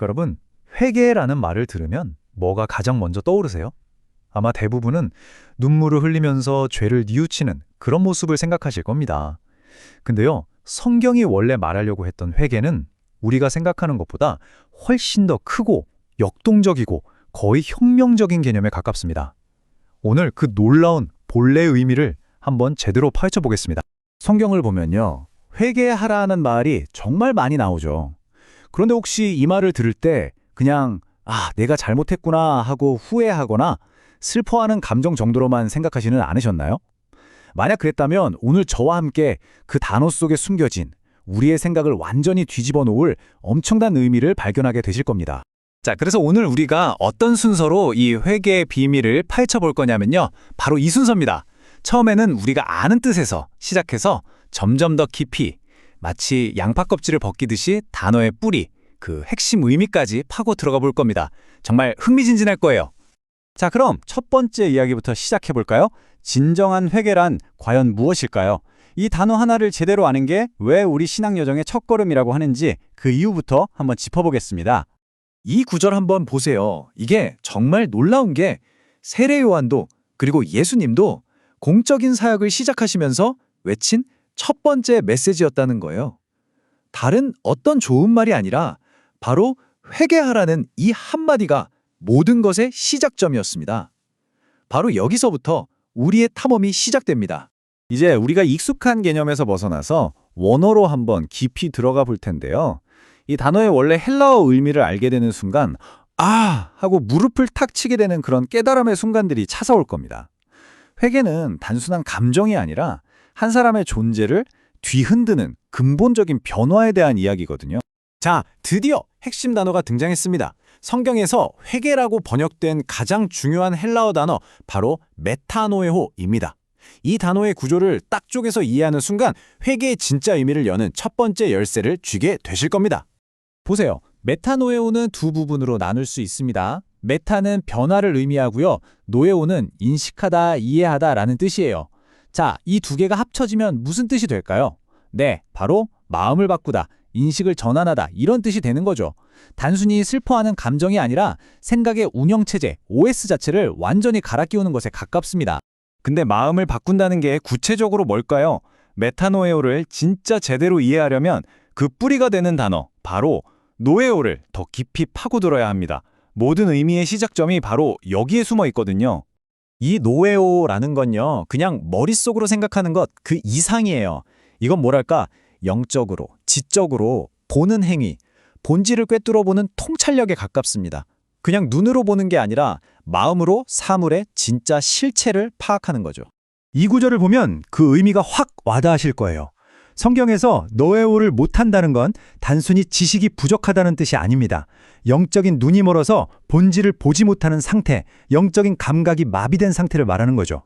여러분, 회개라는 말을 들으면 뭐가 가장 먼저 떠오르세요? 아마 대부분은 눈물을 흘리면서 죄를 뉘우치는 그런 모습을 생각하실 겁니다. 근데요, 성경이 원래 말하려고 했던 회개는 우리가 생각하는 것보다 훨씬 더 크고 역동적이고 거의 혁명적인 개념에 가깝습니다. 오늘 그 놀라운 본래의 의미를 한번 제대로 파헤쳐 보겠습니다. 성경을 보면요, 회개하라는 말이 정말 많이 나오죠. 그런데 혹시 이 말을 들을 때 그냥 내가 잘못했구나 하고 후회하거나 슬퍼하는 감정 정도로만 생각하지는 않으셨나요? 만약 그랬다면 오늘 저와 함께 그 단어 속에 숨겨진 우리의 생각을 완전히 뒤집어 놓을 엄청난 의미를 발견하게 되실 겁니다. 자, 그래서 오늘 우리가 어떤 순서로 이 회개의 비밀을 파헤쳐 볼 거냐면요. 바로 이 순서입니다. 처음에는 우리가 아는 뜻에서 시작해서 점점 더 깊이, 마치 양파 껍질을 벗기듯이 단어의 뿌리, 그 핵심 의미까지 파고 들어가 볼 겁니다. 정말 흥미진진할 거예요. 자, 그럼 첫 번째 이야기부터 시작해 볼까요? 진정한 회개란 과연 무엇일까요? 이 단어 하나를 제대로 아는 게 왜 우리 신앙 여정의 첫걸음이라고 하는지 그 이유부터 한번 짚어보겠습니다. 이 구절 한번 보세요. 이게 정말 놀라운 게 세례 요한도 그리고 예수님도 공적인 사역을 시작하시면서 외친 첫 번째 메시지였다는 거예요. 다른 어떤 좋은 말이 아니라 바로 회개하라는 이 한마디가 모든 것의 시작점이었습니다. 바로 여기서부터 우리의 탐험이 시작됩니다. 이제 우리가 익숙한 개념에서 벗어나서 원어로 한번 깊이 들어가 볼 텐데요. 이 단어의 원래 헬라어 의미를 알게 되는 순간 하고 무릎을 탁 치게 되는 그런 깨달음의 순간들이 찾아올 겁니다. 회개는 단순한 감정이 아니라 한 사람의 존재를 뒤흔드는 근본적인 변화에 대한 이야기거든요. 자, 드디어 핵심 단어가 등장했습니다. 성경에서 회개라고 번역된 가장 중요한 헬라어 단어, 바로 메타노에호입니다. 이 단어의 구조를 딱 쪼개서 이해하는 순간 회개의 진짜 의미를 여는 첫 번째 열쇠를 쥐게 되실 겁니다. 보세요. 메타노에오는 두 부분으로 나눌 수 있습니다. 메타는 변화를 의미하고요. 노에오는 인식하다, 이해하다 라는 뜻이에요. 자, 이 두 개가 합쳐지면 무슨 뜻이 될까요? 네, 바로 마음을 바꾸다, 인식을 전환하다 이런 뜻이 되는 거죠. 단순히 슬퍼하는 감정이 아니라 생각의 운영체제, OS 자체를 완전히 갈아 끼우는 것에 가깝습니다. 근데 마음을 바꾼다는 게 구체적으로 뭘까요? 메타노에오를 진짜 제대로 이해하려면 그 뿌리가 되는 단어, 바로 노에오를 더 깊이 파고들어야 합니다. 모든 의미의 시작점이 바로 여기에 숨어 있거든요. 이 노에오라는 건요, 그냥 머릿속으로 생각하는 것 그 이상이에요. 이건 뭐랄까, 영적으로, 지적으로 보는 행위, 본질을 꿰뚫어보는 통찰력에 가깝습니다. 그냥 눈으로 보는 게 아니라 마음으로 사물의 진짜 실체를 파악하는 거죠. 이 구절을 보면 그 의미가 확 와닿으실 거예요. 성경에서 노에오를 못한다는 건 단순히 지식이 부족하다는 뜻이 아닙니다. 영적인 눈이 멀어서 본질을 보지 못하는 상태, 영적인 감각이 마비된 상태를 말하는 거죠.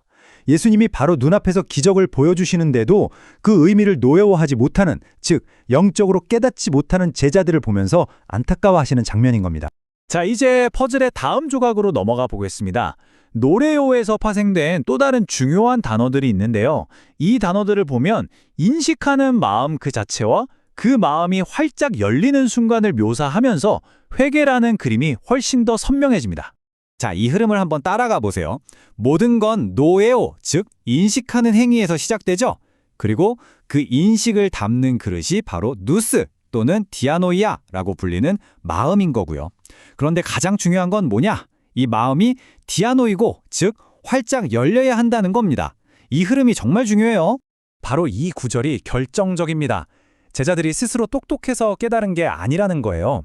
예수님이 바로 눈앞에서 기적을 보여주시는데도 그 의미를 노에오하지 못하는, 즉 영적으로 깨닫지 못하는 제자들을 보면서 안타까워하시는 장면인 겁니다. 자, 이제 퍼즐의 다음 조각으로 넘어가 보겠습니다. 노레오에서 파생된 또 다른 중요한 단어들이 있는데요. 이 단어들을 보면 인식하는 마음 그 자체와 그 마음이 활짝 열리는 순간을 묘사하면서 회개라는 그림이 훨씬 더 선명해집니다. 자, 이 흐름을 한번 따라가 보세요. 모든 건 노에오, 즉 인식하는 행위에서 시작되죠. 그리고 그 인식을 담는 그릇이 바로 누스 또는 디아노이아라고 불리는 마음인 거고요. 그런데 가장 중요한 건 뭐냐? 이 마음이 디아노이고, 즉 활짝 열려야 한다는 겁니다. 이 흐름이 정말 중요해요. 바로 이 구절이 결정적입니다. 제자들이 스스로 똑똑해서 깨달은 게 아니라는 거예요.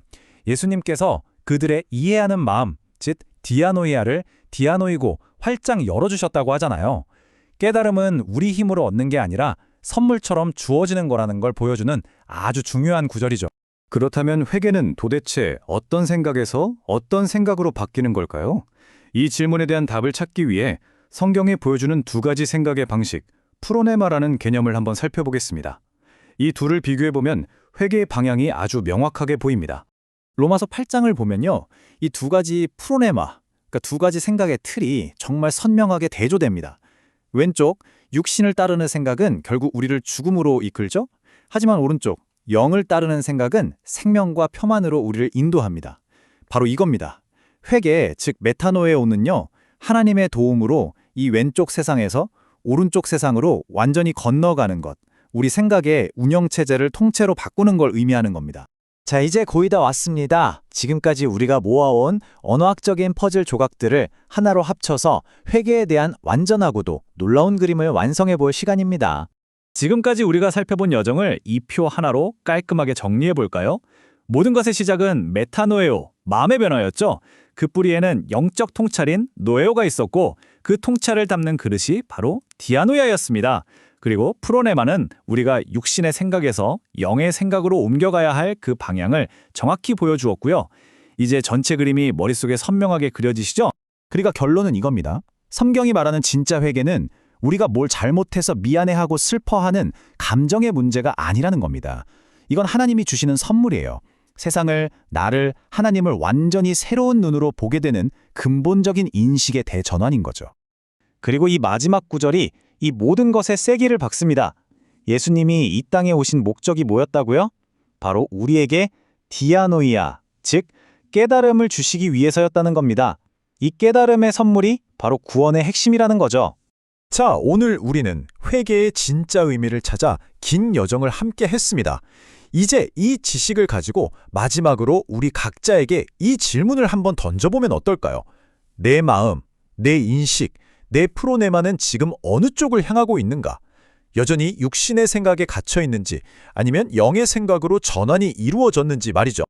예수님께서 그들의 이해하는 마음, 즉 디아노이아를 디아노이고 활짝 열어주셨다고 하잖아요. 깨달음은 우리 힘으로 얻는 게 아니라 선물처럼 주어지는 거라는 걸 보여주는 아주 중요한 구절이죠. 그렇다면 회개는 도대체 어떤 생각에서 어떤 생각으로 바뀌는 걸까요? 이 질문에 대한 답을 찾기 위해 성경이 보여주는 두 가지 생각의 방식, 프로네마라는 개념을 한번 살펴보겠습니다. 이 둘을 비교해보면 회개의 방향이 아주 명확하게 보입니다. 로마서 8장을 보면요, 이 두 가지 프로네마, 그러니까 두 가지 생각의 틀이 정말 선명하게 대조됩니다. 왼쪽, 육신을 따르는 생각은 결국 우리를 죽음으로 이끌죠? 하지만 오른쪽, 영을 따르는 생각은 생명과 평안으로 우리를 인도합니다. 바로 이겁니다. 회개, 즉 메타노에오는요, 하나님의 도움으로 이 왼쪽 세상에서 오른쪽 세상으로 완전히 건너가는 것, 우리 생각의 운영체제를 통째로 바꾸는 걸 의미하는 겁니다. 자, 이제 거의 다 왔습니다. 지금까지 우리가 모아온 언어학적인 퍼즐 조각들을 하나로 합쳐서 회계에 대한 완전하고도 놀라운 그림을 완성해 볼 시간입니다. 지금까지 우리가 살펴본 여정을 이 표 하나로 깔끔하게 정리해 볼까요? 모든 것의 시작은 메타노에오, 마음의 변화였죠. 그 뿌리에는 영적 통찰인 노에오가 있었고 그 통찰을 담는 그릇이 바로 디아노이아였습니다. 그리고 프로네마는 우리가 육신의 생각에서 영의 생각으로 옮겨가야 할 그 방향을 정확히 보여주었고요. 이제 전체 그림이 머릿속에 선명하게 그려지시죠? 그러니까 결론은 이겁니다. 성경이 말하는 진짜 회개는 우리가 뭘 잘못해서 미안해하고 슬퍼하는 감정의 문제가 아니라는 겁니다. 이건 하나님이 주시는 선물이에요. 세상을, 나를, 하나님을 완전히 새로운 눈으로 보게 되는 근본적인 인식의 대전환인 거죠. 그리고 이 마지막 구절이 이 모든 것에 세기를 박습니다. 예수님이 이 땅에 오신 목적이 뭐였다고요? 바로 우리에게 디아노이아, 즉 깨달음을 주시기 위해서였다는 겁니다. 이 깨달음의 선물이 바로 구원의 핵심이라는 거죠. 자, 오늘 우리는 회개의 진짜 의미를 찾아 긴 여정을 함께 했습니다. 이제 이 지식을 가지고 마지막으로 우리 각자에게 이 질문을 한번 던져보면 어떨까요? 내 마음, 내 인식, 내 프로네마는 지금 어느 쪽을 향하고 있는가? 여전히 육신의 생각에 갇혀 있는지 아니면 영의 생각으로 전환이 이루어졌는지 말이죠.